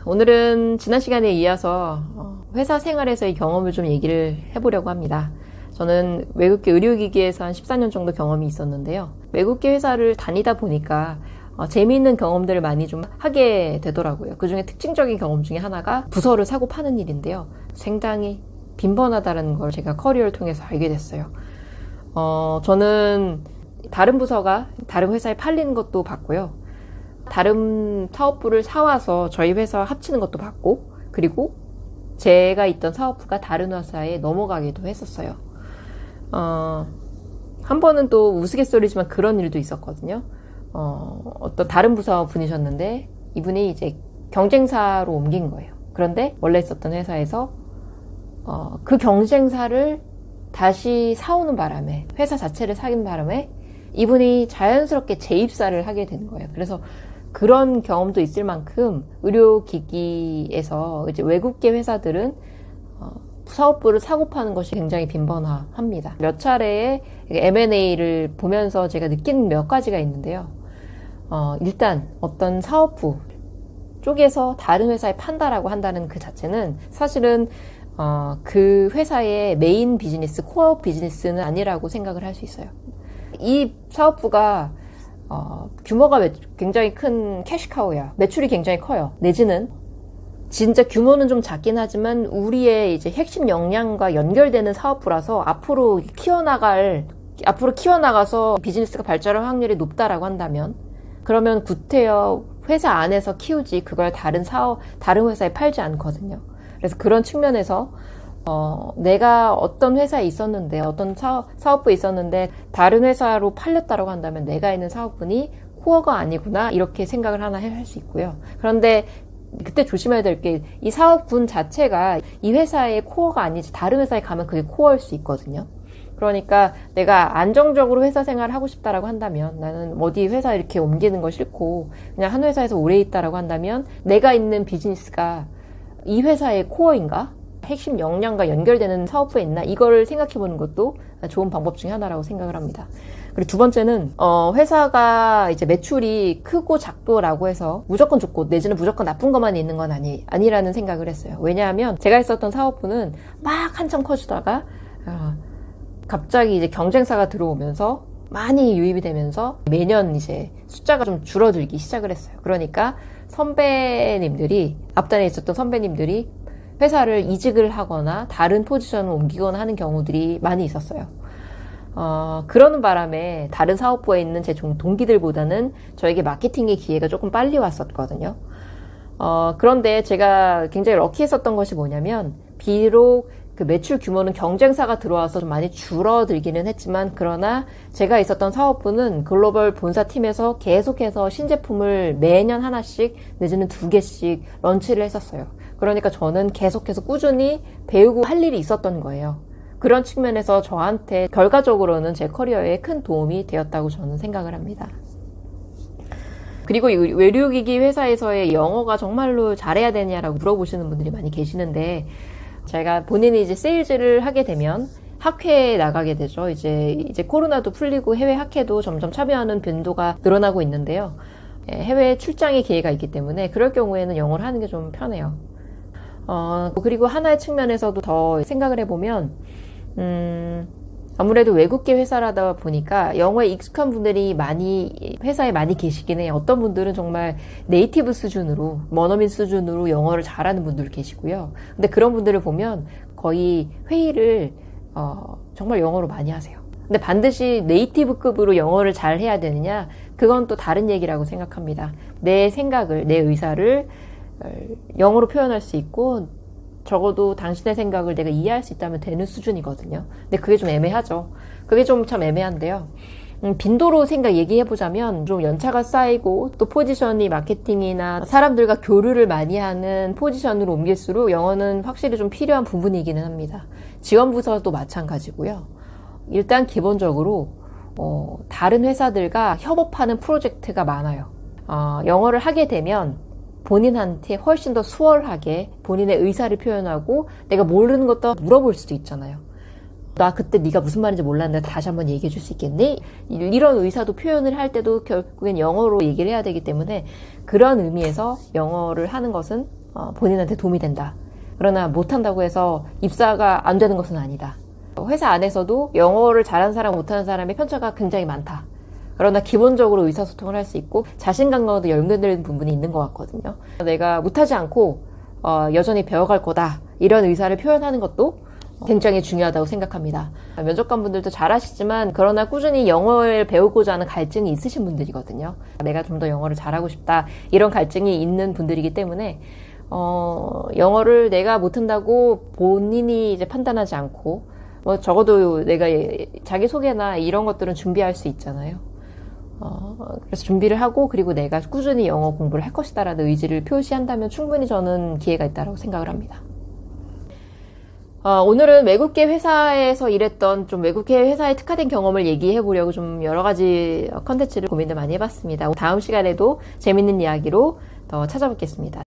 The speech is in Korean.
오늘은 지난 시간에 이어서 회사 생활에서의 경험을 좀 얘기를 해보려고 합니다. 저는 외국계 의료기기에서 한 14년 정도 경험이 있었는데요. 외국계 회사를 다니다 보니까 재미있는 경험들을 많이 좀 하게 되더라고요. 그중에 특징적인 경험 중에 하나가 부서를 사고 파는 일인데요. 상당히 빈번하다는 걸 제가 커리어를 통해서 알게 됐어요. 저는 다른 부서가 다른 회사에 팔리는 것도 봤고요. 다른 사업부를 사와서 저희 회사와 합치는 것도 봤고, 그리고 제가 있던 사업부가 다른 회사에 넘어가기도 했었어요. 한 번은 또 우스갯소리지만 그런 일도 있었거든요. 어떤 다른 부서 분이셨는데 이분이 이제 경쟁사로 옮긴 거예요. 그런데 원래 있었던 회사에서 그 경쟁사를 다시 사오는 바람에, 회사 자체를 사긴 바람에 이분이 자연스럽게 재입사를 하게 되는 거예요. 그래서 그런 경험도 있을 만큼 의료기기에서 이제 외국계 회사들은 사업부를 사고 파는 것이 굉장히 빈번합니다. 몇 차례의 M&A를 보면서 제가 느낀 몇 가지가 있는데요. 일단 어떤 사업부 쪽에서 다른 회사에 판다라고 한다는 그 자체는 사실은 그 회사의 메인 비즈니스, 코어 비즈니스는 아니라고 생각을 할 수 있어요. 이 사업부가 규모가 굉장히 큰 캐시카우야. 매출이 굉장히 커요. 내지는 진짜 규모는 좀 작긴 하지만 우리의 이제 핵심 역량과 연결되는 사업부라서 앞으로 키워나가서 비즈니스가 발전할 확률이 높다라고 한다면, 그러면 구태여 회사 안에서 키우지 그걸 다른 회사에 팔지 않거든요. 그래서 그런 측면에서 내가 어떤 회사에 있었는데, 어떤 사업부에 있었는데 다른 회사로 팔렸다라고 한다면 내가 있는 사업분이 코어가 아니구나, 이렇게 생각을 하나 할 수 있고요. 그런데 그때 조심해야 될 게, 이 사업분 자체가 이 회사의 코어가 아니지 다른 회사에 가면 그게 코어일 수 있거든요. 그러니까 내가 안정적으로 회사 생활을 하고 싶다라고 한다면, 나는 어디 회사 이렇게 옮기는 거 싫고 그냥 한 회사에서 오래 있다라고 한다면, 내가 있는 비즈니스가 이 회사의 코어인가? 핵심 역량과 연결되는 사업부에 있나? 이걸 생각해보는 것도 좋은 방법 중에 하나라고 생각을 합니다. 그리고 두 번째는 회사가 이제 매출이 크고 작도라고 해서 무조건 좋고 내지는 무조건 나쁜 것만 있는 건 아니라는 생각을 했어요. 왜냐하면 제가 있었던 사업부는 막 한참 커지다가 갑자기 이제 경쟁사가 들어오면서 많이 유입이 되면서 매년 이제 숫자가 좀 줄어들기 시작을 했어요. 그러니까 앞단에 있었던 선배님들이 회사를 이직을 하거나 다른 포지션을 옮기거나 하는 경우들이 많이 있었어요. 그러는 바람에 다른 사업부에 있는 제 동기들보다는 저에게 마케팅의 기회가 조금 빨리 왔었거든요. 그런데 제가 굉장히 럭키했었던 것이 뭐냐면, 비록 그 매출 규모는 경쟁사가 들어와서 좀 많이 줄어들기는 했지만, 그러나 제가 있었던 사업부는 글로벌 본사팀에서 계속해서 신제품을 매년 하나씩 내지는 2개씩 런치를 했었어요. 그러니까 저는 계속해서 꾸준히 배우고 할 일이 있었던 거예요. 그런 측면에서 저한테 결과적으로는 제 커리어에 큰 도움이 되었다고 저는 생각을 합니다. 그리고 의료기기 회사에서의 영어가 정말로 잘해야 되냐라고 물어보시는 분들이 많이 계시는데, 제가 본인이 이제 세일즈를 하게 되면 학회에 나가게 되죠. 이제 코로나도 풀리고 해외 학회도 점점 참여하는 빈도가 늘어나고 있는데요. 해외 출장의 기회가 있기 때문에 그럴 경우에는 영어를 하는 게 좀 편해요. 그리고 하나의 측면에서도 더 생각을 해보면, 아무래도 외국계 회사라다 보니까 영어에 익숙한 분들이 회사에 많이 계시긴 해요. 어떤 분들은 정말 네이티브 수준으로, 원어민 수준으로 영어를 잘하는 분들 계시고요. 근데 그런 분들을 보면 거의 회의를 정말 영어로 많이 하세요. 근데 반드시 네이티브급으로 영어를 잘 해야 되느냐? 그건 또 다른 얘기라고 생각합니다. 내 생각을, 내 의사를 영어로 표현할 수 있고, 적어도 당신의 생각을 내가 이해할 수 있다면 되는 수준이거든요. 근데 그게 좀 애매하죠. 그게 좀 참 애매한데요. 빈도로 얘기해보자면, 좀 연차가 쌓이고 또 포지션이 마케팅이나 사람들과 교류를 많이 하는 포지션으로 옮길수록 영어는 확실히 좀 필요한 부분이기는 합니다. 지원부서도 마찬가지고요. 일단 기본적으로 다른 회사들과 협업하는 프로젝트가 많아요. 영어를 하게 되면 본인한테 훨씬 더 수월하게 본인의 의사를 표현하고, 내가 모르는 것도 물어볼 수도 있잖아요. 나 그때 네가 무슨 말인지 몰랐는데 다시 한번 얘기해 줄 수 있겠니? 이런 의사도 표현을 할 때도 결국엔 영어로 얘기를 해야 되기 때문에, 그런 의미에서 영어를 하는 것은 본인한테 도움이 된다. 그러나 못한다고 해서 입사가 안 되는 것은 아니다. 회사 안에서도 영어를 잘하는 사람, 못하는 사람의 편차가 굉장히 많다. 그러나 기본적으로 의사소통을 할 수 있고 자신감과도 연결되는 부분이 있는 것 같거든요. 내가 못하지 않고 여전히 배워갈 거다. 이런 의사를 표현하는 것도 굉장히 중요하다고 생각합니다. 면접관분들도 잘하시지만 그러나 꾸준히 영어를 배우고자 하는 갈증이 있으신 분들이거든요. 내가 좀 더 영어를 잘하고 싶다. 이런 갈증이 있는 분들이기 때문에 영어를 내가 못한다고 본인이 이제 판단하지 않고 적어도 내가 자기소개나 이런 것들은 준비할 수 있잖아요. 그래서 준비를 하고 그리고 내가 꾸준히 영어 공부를 할 것이다라는 의지를 표시한다면 충분히 저는 기회가 있다고 생각을 합니다. 오늘은 외국계 회사에서 일했던 좀 외국계 회사에 특화된 경험을 얘기해 보려고 좀 여러 가지 컨텐츠를 고민을 많이 해봤습니다. 다음 시간에도 재밌는 이야기로 더 찾아뵙겠습니다.